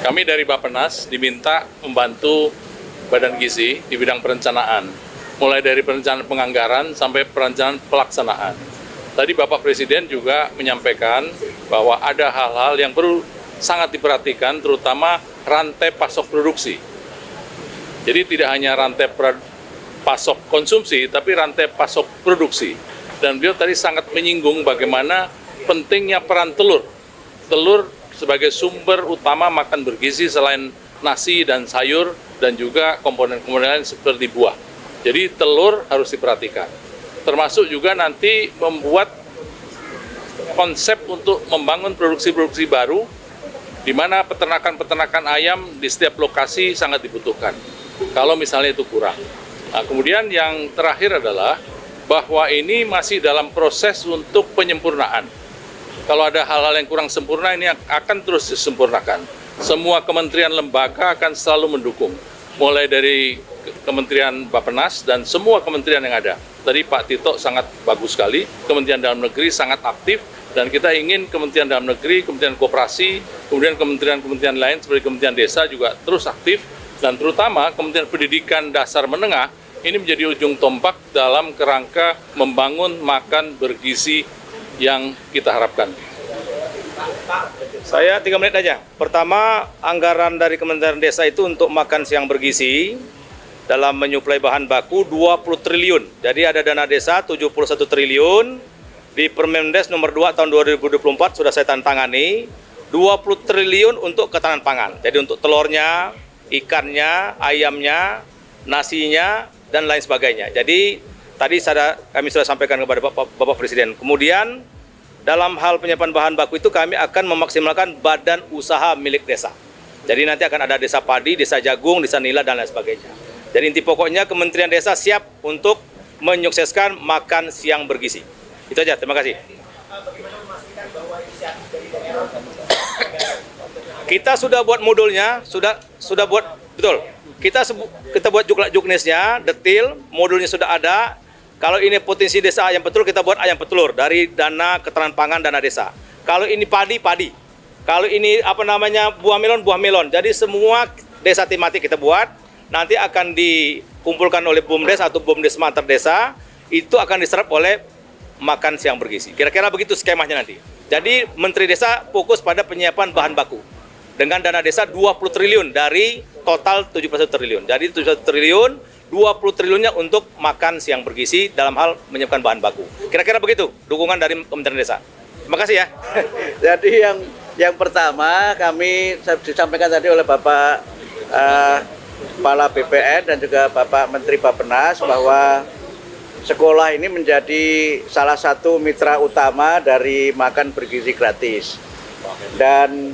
Kami dari Bappenas diminta membantu Badan Gizi di bidang perencanaan, mulai dari perencanaan penganggaran sampai perencanaan pelaksanaan. Tadi Bapak Presiden juga menyampaikan bahwa ada hal-hal yang perlu sangat diperhatikan, terutama rantai pasok produksi. Jadi tidak hanya rantai pasok konsumsi, tapi rantai pasok produksi. Dan beliau tadi sangat menyinggung bagaimana pentingnya peran telur. Telur sebagai sumber utama makan bergizi selain nasi dan sayur dan juga komponen-komponen lain seperti buah. Jadi telur harus diperhatikan. Termasuk juga nanti membuat konsep untuk membangun produksi-produksi baru di mana peternakan-peternakan ayam di setiap lokasi sangat dibutuhkan. Kalau misalnya itu kurang. Nah, kemudian yang terakhir adalah bahwa ini masih dalam proses untuk penyempurnaan. Kalau ada hal-hal yang kurang sempurna, ini akan terus disempurnakan. Semua kementerian lembaga akan selalu mendukung, mulai dari Kementerian Bappenas dan semua kementerian yang ada. Tadi Pak Tito sangat bagus sekali, Kementerian Dalam Negeri sangat aktif, dan kita ingin Kementerian Dalam Negeri, Kementerian Koperasi, kemudian kementerian-kementerian lain seperti Kementerian Desa juga terus aktif, dan terutama Kementerian Pendidikan Dasar Menengah ini menjadi ujung tombak dalam kerangka membangun makan bergizi yang kita harapkan. Saya 3 menit aja. Pertama, anggaran dari Kementerian Desa itu untuk makan siang bergizi dalam menyuplai bahan baku 20 triliun. Jadi ada dana desa 71 triliun. Di Permendes nomor 2 tahun 2024 sudah saya tantangani 20 triliun untuk ketahanan pangan. Jadi untuk telurnya, ikannya, ayamnya, nasinya, dan lain sebagainya. Jadi tadi kami sudah sampaikan kepada Bapak Presiden. Kemudian dalam hal penyiapan bahan baku itu kami akan memaksimalkan badan usaha milik desa. Jadi nanti akan ada desa padi, desa jagung, desa nila, dan lain sebagainya. Jadi inti pokoknya Kementerian Desa siap untuk menyukseskan makan siang bergizi. Itu aja, terima kasih. Kita sudah buat modulnya, sudah buat betul. Kita buat juknisnya, detail, modulnya sudah ada. Kalau ini potensi desa ayam petelur, kita buat ayam petelur dari dana keterangan pangan dana desa. Kalau ini padi. Kalau ini buah melon. Jadi semua desa tematik kita buat. Nanti akan dikumpulkan oleh BUMDes atau BUMDes Mater Desa, itu akan diserap oleh makan siang bergizi. Kira-kira begitu skemanya nanti. Jadi Menteri Desa fokus pada penyiapan bahan baku dengan dana desa 20 triliun dari total 71 triliun. Jadi 71 triliun, 20 triliunnya untuk makan siang bergizi dalam hal menyiapkan bahan baku. Kira-kira begitu dukungan dari Kementerian Desa. Terima kasih ya. Jadi yang pertama kami disampaikan tadi oleh Bapak Kepala BPN dan juga Bapak Menteri Bappenas bahwa sekolah ini menjadi salah satu mitra utama dari makan bergizi gratis. Dan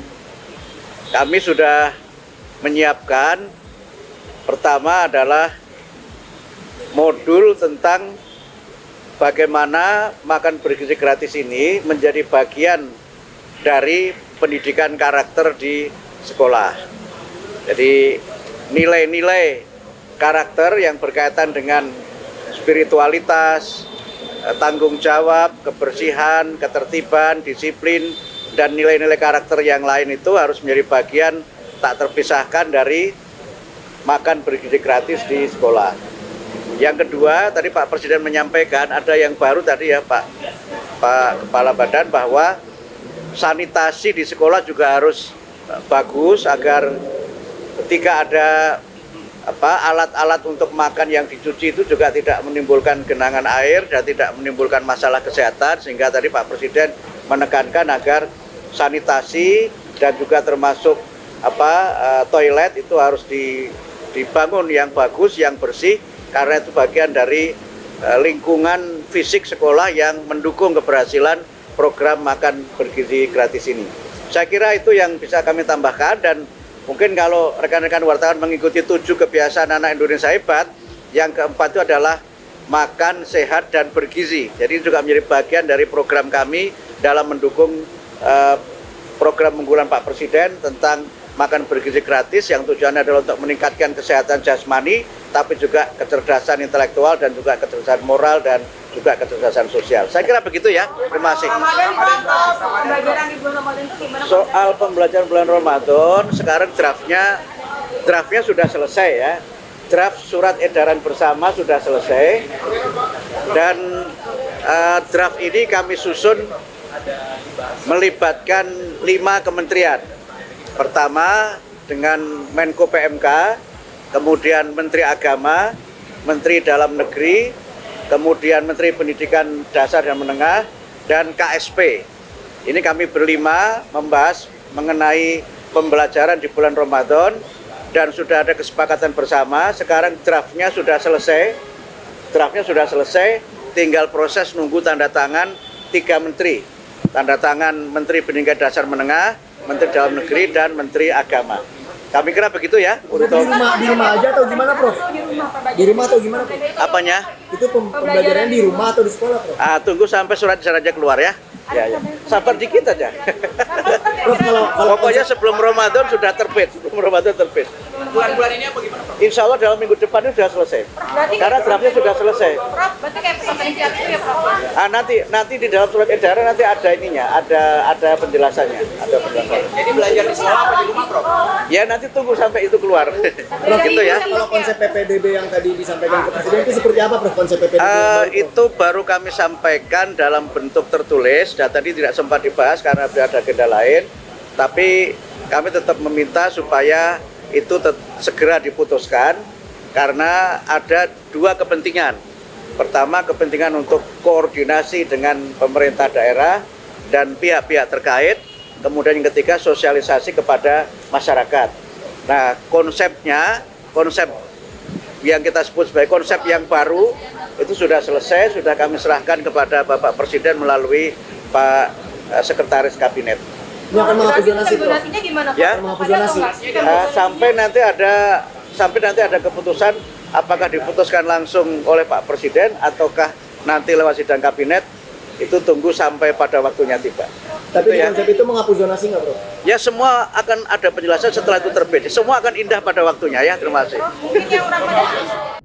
kami sudah menyiapkan, pertama adalah modul tentang bagaimana makan bergizi gratis ini menjadi bagian dari pendidikan karakter di sekolah. Jadi nilai-nilai karakter yang berkaitan dengan spiritualitas, tanggung jawab, kebersihan, ketertiban, disiplin, dan nilai-nilai karakter yang lain itu harus menjadi bagian tak terpisahkan dari makan bergizi gratis di sekolah. Yang kedua, tadi Pak Presiden menyampaikan ada yang baru tadi ya Pak Kepala Badan, bahwa sanitasi di sekolah juga harus bagus agar ketika ada alat-alat untuk makan yang dicuci itu juga tidak menimbulkan genangan air dan tidak menimbulkan masalah kesehatan, sehingga tadi Pak Presiden menekankan agar sanitasi dan juga termasuk toilet itu harus dibangun yang bagus, yang bersih, karena itu bagian dari lingkungan fisik sekolah yang mendukung keberhasilan program makan bergizi gratis ini. Saya kira itu yang bisa kami tambahkan, dan mungkin kalau rekan-rekan wartawan mengikuti 7 kebiasaan anak Indonesia hebat, yang keempat itu adalah makan sehat dan bergizi. Jadi juga menjadi bagian dari program kami dalam mendukung program unggulan Pak Presiden tentang makan bergizi gratis, yang tujuannya adalah untuk meningkatkan kesehatan jasmani, tapi juga kecerdasan intelektual dan juga kecerdasan moral dan juga kecerdasan sosial. Saya kira begitu ya. Terima kasih. Pembelajaran di bulan Ramadan itu gimana? Soal pembelajaran bulan Ramadan, sekarang draftnya sudah selesai ya. Draft surat edaran bersama sudah selesai, dan draft ini kami susun melibatkan 5 kementerian. Pertama dengan Menko PMK, kemudian Menteri Agama, Menteri Dalam Negeri, kemudian Menteri Pendidikan Dasar dan Menengah, dan KSP. Ini kami berlima membahas mengenai pembelajaran di bulan Ramadan, dan sudah ada kesepakatan bersama. Sekarang draftnya sudah selesai, tinggal proses nunggu tanda tangan 3 menteri. Tanda tangan Menteri Pendidikan Dasar Menengah, Menteri Dalam Negeri, dan Menteri Agama. Kami kira begitu ya. Untuk di rumah aja atau gimana, Prof? Di rumah atau gimana, Prof? Apanya? Itu pembelajaran di rumah atau di sekolah, Prof? Tunggu sampai surat edarannya keluar ya. Ya. Sabar dikit aja. Prof, kalau Pokoknya sebelum Ramadan sudah terbit. Bulan-bulan ini apa gimana, Prof? Insya Allah dalam minggu depan ini sudah selesai. Karena draftnya sudah selesai. Prof, berarti kayak pesan inisiatif ya, Prof? Nanti di dalam surat edaran nanti ada ininya, ada penjelasannya, Jadi belajar di sekolah apa di rumah, Prof? Ya nanti tunggu sampai itu keluar. Gitu ya. kalau konsep PPDB yang tadi disampaikan ke Presiden itu seperti apa, Prof? Konsep PPDB yang baru, Prof? Itu baru kami sampaikan dalam bentuk tertulis, dan tadi tidak sempat dibahas karena ada agenda lain. Tapi kami tetap meminta supaya itu segera diputuskan, karena ada 2 kepentingan. Pertama, kepentingan untuk koordinasi dengan pemerintah daerah dan pihak-pihak terkait. Kemudian yang ketiga, sosialisasi kepada masyarakat. Nah, konsep yang kita sebut sebagai konsep yang baru itu sudah selesai, sudah kami serahkan kepada Bapak Presiden melalui Pak Sekretaris Kabinet. Ini akan menghapus zonasi, Prof? Zonasinya gimana, Prof? Ya. Menghapus zonasi. Sampai nanti ada keputusan, apakah diputuskan langsung oleh Pak Presiden ataukah nanti lewat sidang kabinet, itu tunggu sampai pada waktunya tiba. Tapi Itu di ya. konsep itu menghapus zonasi nggak, Prof? Ya, semua akan ada penjelasan setelah itu terbit. Semua akan indah pada waktunya ya. Terima kasih. Mungkin yang Ramadan